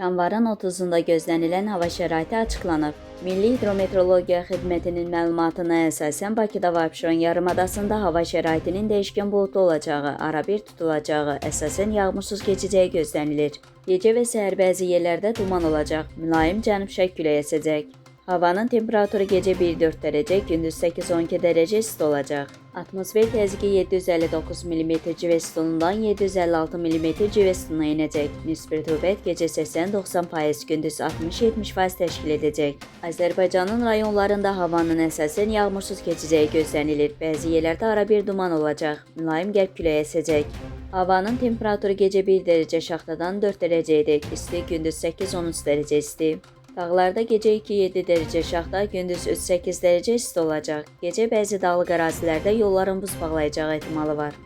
Yanvarın 30-da gözlənilən hava şəraiti açıqlanıb. Milli Hidrometeorologiya Xidmətinin məlumatına əsasən Bakıda və Abşeron yarımadasında hava şəraitinin dəyişkən buludlu olacağı, arabir tutulacağı, əsasən yağmursuz keçəcəyi gözlənilir. Gecə və səhər bəzi yerlərdə duman olacaq, mülayim cənub-şərq küləyi əsəcək. Havanın temperaturu gecə 1-4 dərəcə, gündüz 8-12 dərəcə isti olacaq. Atmosfer təzyiqi 759 mm civə sütunundan 756 mm civə sütununa enəcək. Nisbi rütubət gecə 80-90%, gündüz 60-70% təşkil edəcək. Azərbaycanın rayonlarında havanın əsasən yağmursuz keçəcəyi gözlənilir. Bəzi yerlərdə arabir duman olacaq, mülayim qərb küləyi əsəcək. Havanın temperaturu gecə 1 dərəcə şaxtadan 4 dərəcəyədək isti, gündüz 8-13 dərəcə isti. Dağlarda gecə 2-7 dərəcə şaxta, gündüz 3-8 dərəcə isti olacaq. Gecə bəzi dağlıq ərazilərdə yolların buz bağlayacağı ehtimalı var.